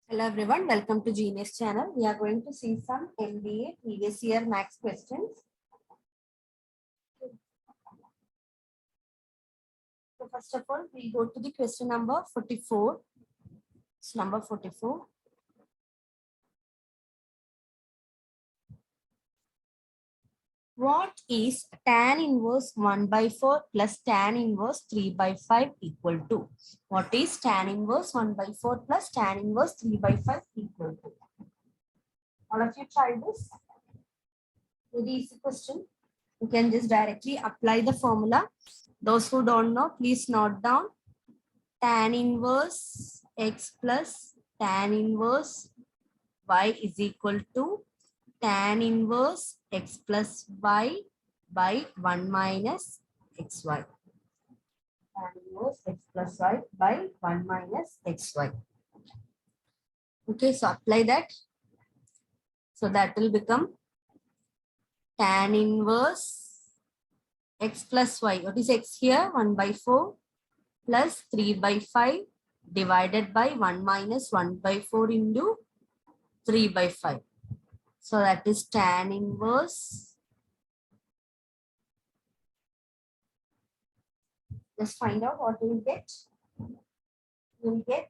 Hello everyone, welcome to Genius channel. We are going to see some MBA previous year maths questions. So first of all, we go to the question number 44. It's number 44. What is tan inverse 1 by 4 plus tan inverse 3 by 5 equal to? What is tan inverse 1 by 4 plus tan inverse 3 by 5 equal to? All of you try this. Very easy question. You can just directly apply the formula. Those who don't know, please note down tan inverse x plus tan inverse y is equal to tan inverse x plus y by 1 minus xy. Tan inverse x plus y by 1 minus xy. Okay, so apply that. So that will become tan inverse x plus y. What is x here? 1 by 4 plus 3 by 5 divided by 1 minus 1 by 4 into 3 by 5. So that is tan inverse. Let's find out what we will get. We will get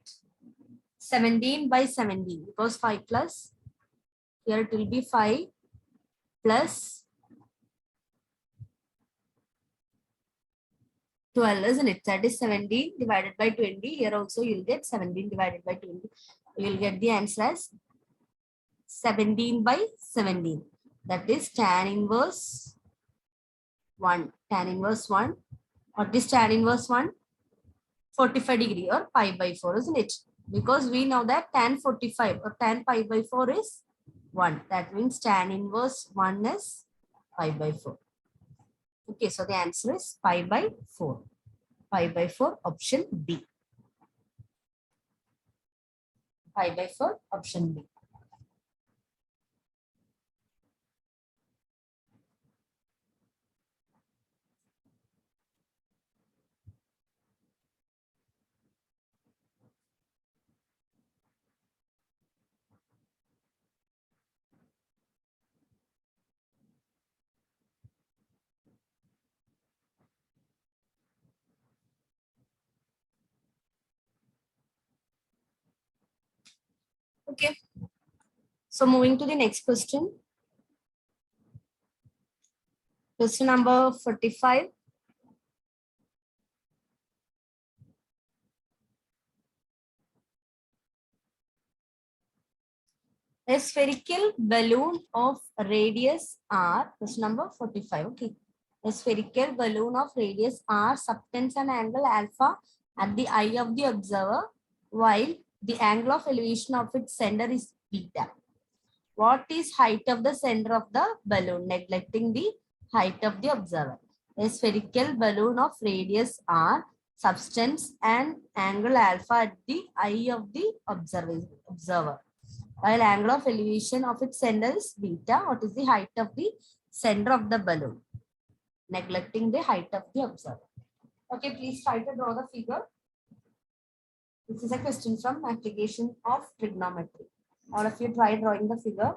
17 by 17 because 5 plus, here it will be 5 plus 12, isn't it? That is 17 divided by 20. Here also you will get 17 divided by 20. You will get the answer as 17 by 17. That is tan inverse 1. Tan inverse 1. What is tan inverse 1? 45 degree or pi by 4, isn't it? Because we know that tan 45 or tan pi by 4 is 1. That means tan inverse 1 is pi by 4. Okay, so the answer is pi by 4. Pi by 4, option B. Pi by 4, option B. Okay. So moving to the next question. Question number 45. A spherical balloon of radius r, question number 45. Okay. A spherical balloon of radius r subtends an angle alpha at the eye of the observer, while the angle of elevation of its center is beta. What is height of the center of the balloon, neglecting the height of the observer? A spherical balloon of radius r subtends an angle alpha at the eye of the observer, while angle of elevation of its center is beta. What is the height of the center of the balloon, neglecting the height of the observer? Okay, please try to draw the figure. This is a question from application of trigonometry. All of you try drawing the figure.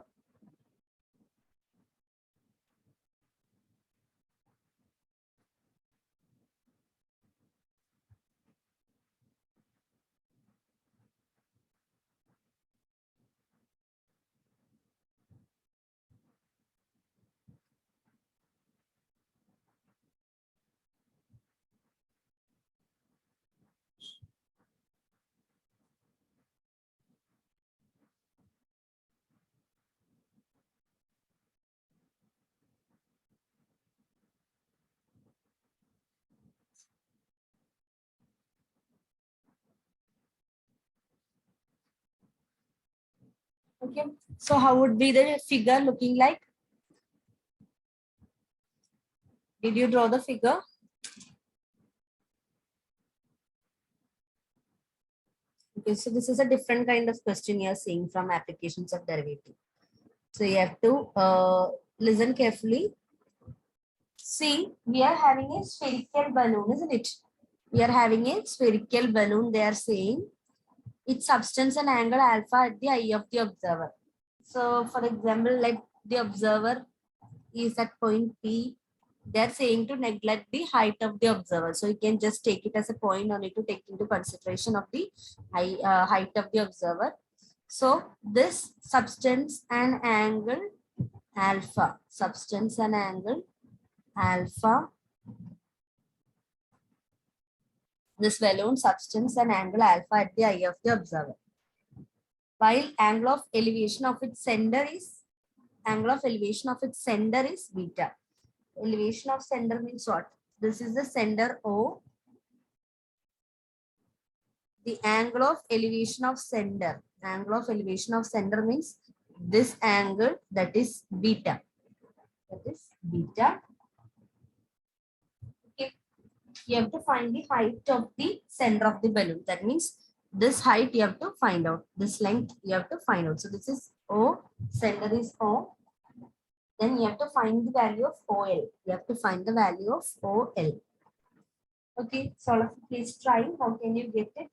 Okay, so how would be the figure looking like? Did you draw the figure? Okay, so this is a different kind of question you are seeing from applications of derivative. So you have to listen carefully. See, we are having a spherical balloon, isn't it? We are having a spherical balloon. They are saying its substance and angle alpha at the eye of the observer. So for example, let the observer is at point P. They're saying to neglect the height of the observer. So you can just take it as a point, or need to take into consideration of the height of the observer. So this substance and angle alpha, substance and angle alpha, this balloon substance and angle alpha at the eye of the observer. While angle of elevation of its center is beta. Elevation of center means what? This is the center O. The angle of elevation of center. Angle of elevation of center means this angle, that is beta. That is beta. Okay. You have to find the height of the center of the balloon. That means this height you have to find out. This length you have to find out. So this is O. Center is O. Then you have to find the value of OL. You have to find the value of OL. Okay, so all of you please try. How can you get it?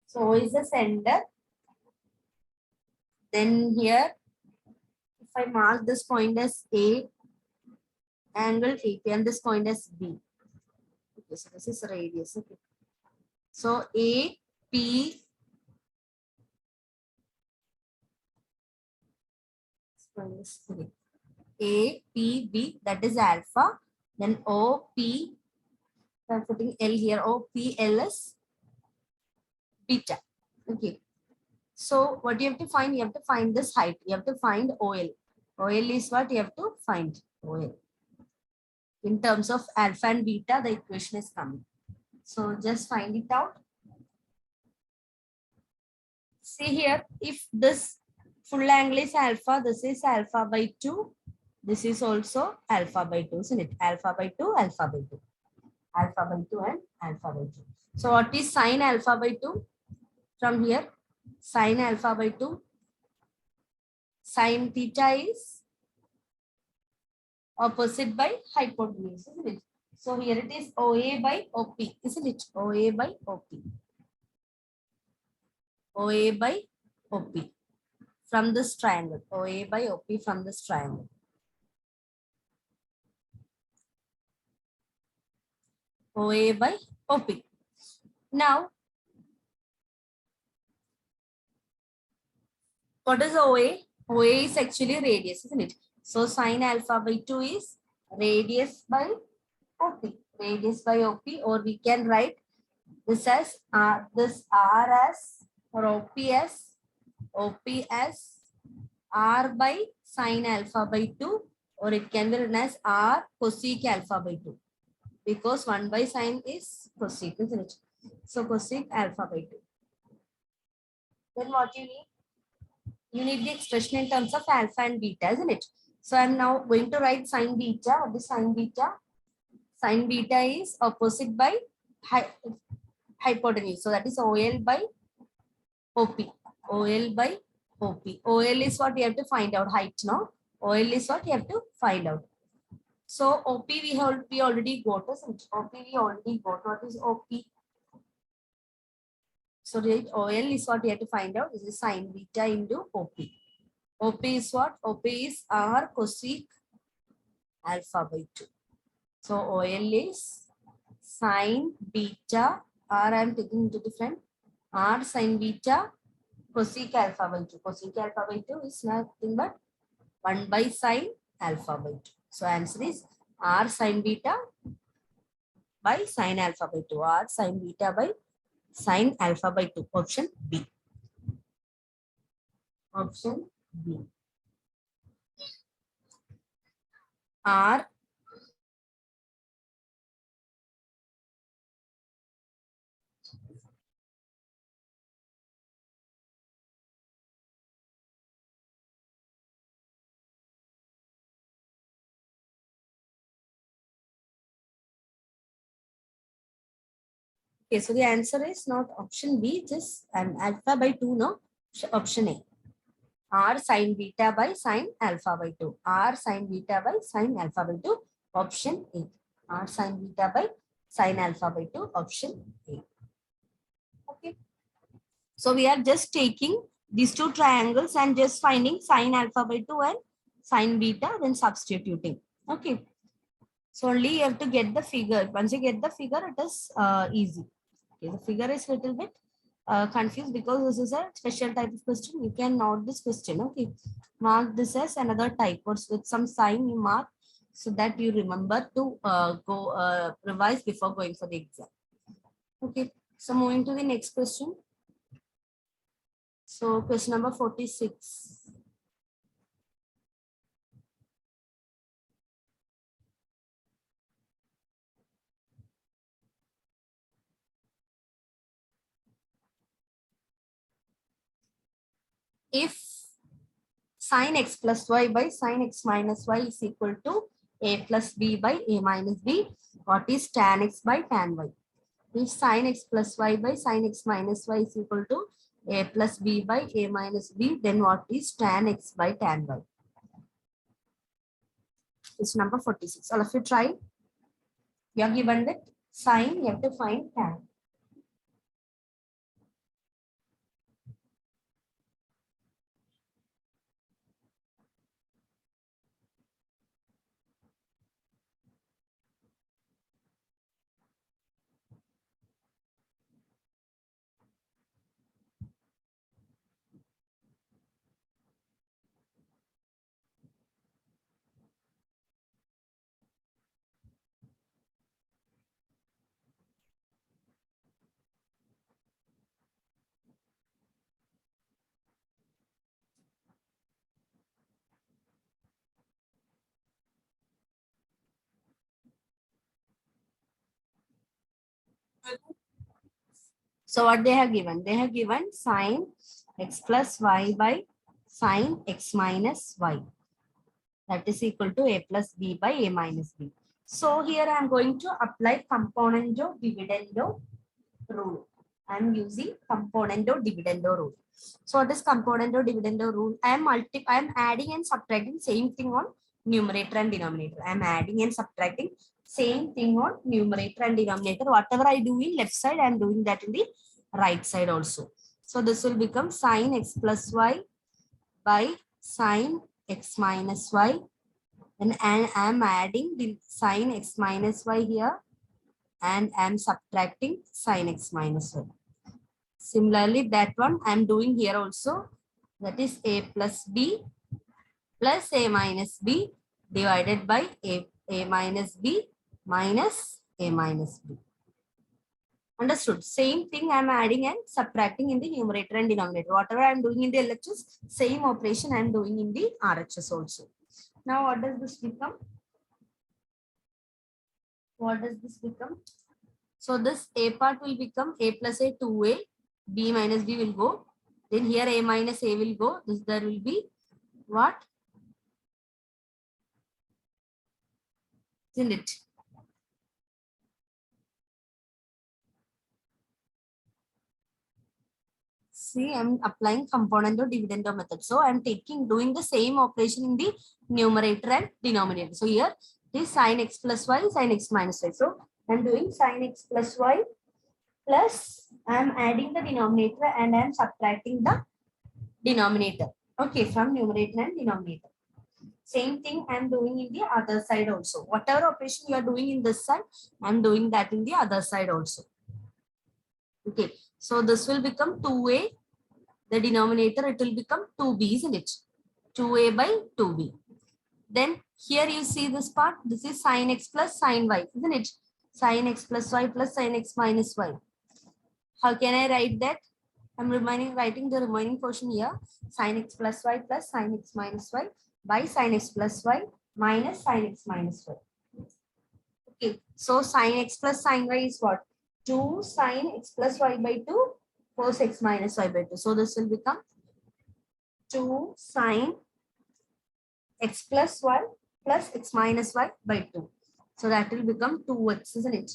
So O is the center. Then here, if I mark this point as A, angle AP, and this point as B. Okay, so this is radius. Okay. So AP, APB, that is alpha. Then OP, I'm putting L here. OPL is beta. Okay. So what you have to find? You have to find this height. You have to find OL. OL is what you have to find. OL. In terms of alpha and beta, the equation is coming. So just find it out. See here, if this full angle is alpha, this is alpha by 2. This is also alpha by 2, isn't it? Alpha by 2, alpha by 2. Alpha by 2 and alpha by 2. So what is sine alpha by 2? From here, sine alpha by 2. Sine theta is opposite by hypotenuse, isn't it? So here it is OA by OP, isn't it? OA by OP. OA by OP from this triangle. OA by OP from this triangle. OA by OP. Now, what is OA? OA is actually radius, isn't it? So sine alpha by 2 is radius by OP. Radius by OP, or we can write this as this R as, or OP as R by sine alpha by 2, or it can be written as R cosec alpha by 2, because 1 by sine is cosec, isn't it? So cosec alpha by 2. Then what you need? You need the expression in terms of alpha and beta, isn't it? So I'm now going to write sine beta. What is sine beta? Sine beta is opposite by hypotenuse. So that is OL by OP. OL by OP. OL is what you have to find out, height, no? OL is what you have to find out. So OP we already got, isn't it? OP we already got. What is OP? So the OL is what you have to find out. This is sine beta into OP. OP is what? OP is R cosec alpha by 2. So OL is sine beta. R I am taking into different. R sine beta cosec alpha by 2. Cosec alpha by 2 is nothing but 1 by sine alpha by 2. So answer is R sine beta by sine alpha by 2. R sine beta by sine alpha by 2. Option B. Option B. R okay, so the answer is not option B, just alpha by 2, no? Option A. R sine beta by sine alpha by 2. R sine beta by sine alpha by 2. Option A. R sine beta by sine alpha by 2. Option A. Okay. So we are just taking these two triangles and just finding sine alpha by 2 and sine beta, then substituting. Okay. So only you have to get the figure. Once you get the figure, it is easy. Okay, the figure is a little bit confused because this is a special type of question. You can note this question. Okay, mark this as another type or with some sign you mark so that you remember to go revise before going for the exam. Okay, so moving to the next question. So question number 46. If sin x plus y by sin x minus y is equal to a plus b by a minus b, what is tan x by tan y? If sin x plus y by sin x minus y is equal to a plus b by a minus b, then what is tan x by tan y? It's number 46. All of you try. You are given that sin, you have to find tan. So what they have given? They have given sin x plus y by sin x minus y. That is equal to a plus b by a minus b. So here I am going to apply componendo dividendo rule. I am using componendo dividendo rule. So what is componendo dividendo rule? I am adding and subtracting same thing on numerator and denominator. I am adding and subtracting same thing on numerator and denominator. Whatever I do in left side, I am doing that in the right side also. So this will become sin x plus y by sin x minus y. And I am adding the sin x minus y here and I am subtracting sin x minus y. Similarly, that one I am doing here also. That is a plus b plus a minus b divided by a minus b minus a minus b. Understood? Same thing I am adding and subtracting in the numerator and denominator. Whatever I am doing in the LHS, same operation I am doing in the RHS also. Now what does this become? What does this become? So this a part will become a plus a 2a, b minus b will go. Then here a minus a will go. This there will be what? Isn't it? See, I'm applying componendo dividendo method. So I'm doing the same operation in the numerator and denominator. So here this sin x plus y, sin x minus y. So I'm doing sin x plus y plus I'm adding the denominator and I'm subtracting the denominator. Okay, from numerator and denominator. Same thing I'm doing in the other side also. Whatever operation you are doing in this side, I'm doing that in the other side also. Okay, so this will become 2a. The denominator, it will become 2b, isn't it? 2a by 2b. Then here you see this part. This is sin x plus sin y, isn't it? Sin x plus y plus sin x minus y. How can I write that? I'm writing the remaining portion here. Sin x plus y plus sin x minus y by sin x plus y minus sin x minus y. Okay, so sin x plus sin y is what? 2 sin x plus y by 2 cos x minus y by 2. So this will become 2 sin x plus y plus x minus y by 2. So that will become 2x, isn't it?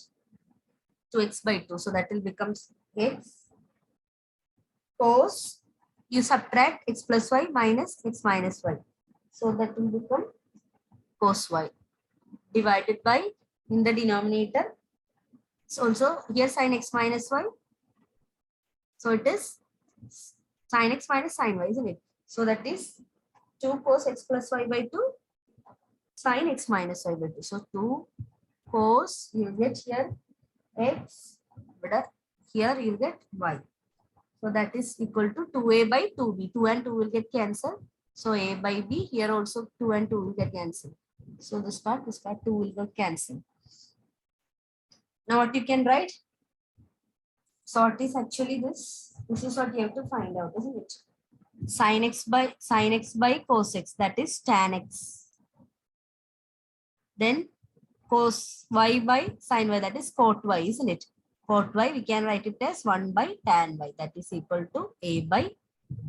2x by 2. So that will become x cos, you subtract x plus y minus x minus y. So that will become cos y divided by, in the denominator, so also here sin x minus y. So it is Sin x minus sin y, isn't it? So that is 2 cos x plus y by 2 sin x minus y by 2. So 2 cos, you get here x, but here you get y. So that is equal to 2a by 2b. 2 and 2 will get cancelled. So a by b, here also 2 and 2 will get cancelled. So this part 2 will get cancelled. Now what you can write? So what is actually this? This is what you have to find out, isn't it? Sin x by cos x, that is tan x. Then cos y by sin y, that is cot y, isn't it? Cot y, we can write it as 1 by tan y, that is equal to a by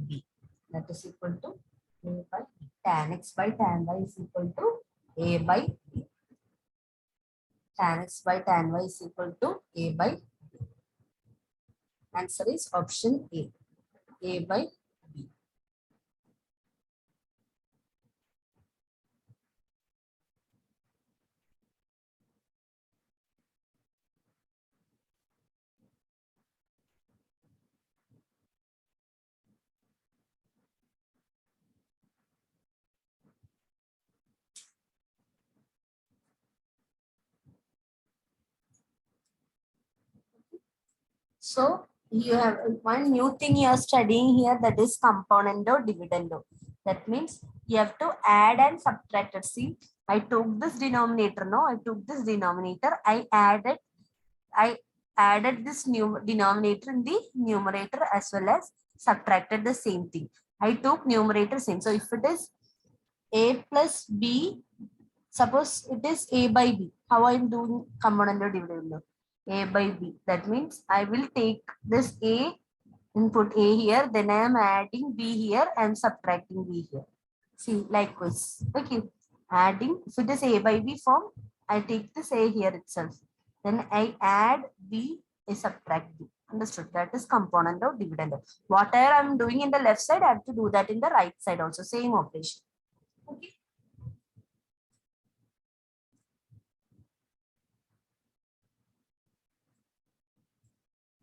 b. That is equal to a by b. Tan x by tan y is equal to a by b. Tan x by tan y is equal to a by b. Answer is option A by b. So you have one new thing you are studying here, that is componendo dividendo. That means you have to add and subtract it. See, I took this denominator. No, I took this denominator. I added this new denominator in the numerator as well as subtracted the same thing. I took numerator same. So if it is a plus b, suppose it is a by b. How I am doing componendo dividendo? A by b. That means I will take this a, input a here, then I am adding b here and subtracting b here. See, likewise. Okay. Adding, if it is a by b form, I take this a here itself. Then I add b, I subtract b. Understood? That is component of dividend. Whatever I am doing in the left side, I have to do that in the right side also. Same operation. Okay.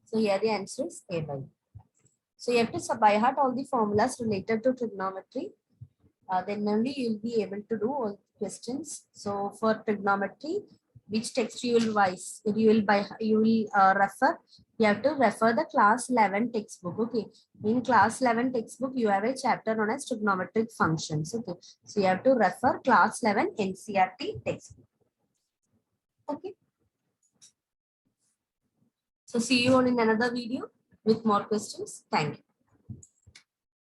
So here the answer is A by B. So you have to by heart all the formulas related to trigonometry. Then only you will be able to do all the questions. So for trigonometry, which text you will refer? You have to refer the class 11 textbook. Okay. In class 11 textbook, you have a chapter known as trigonometric functions. Okay. So you have to refer class 11 NCERT textbook. Okay. So see you on in another video with more questions. Thank you.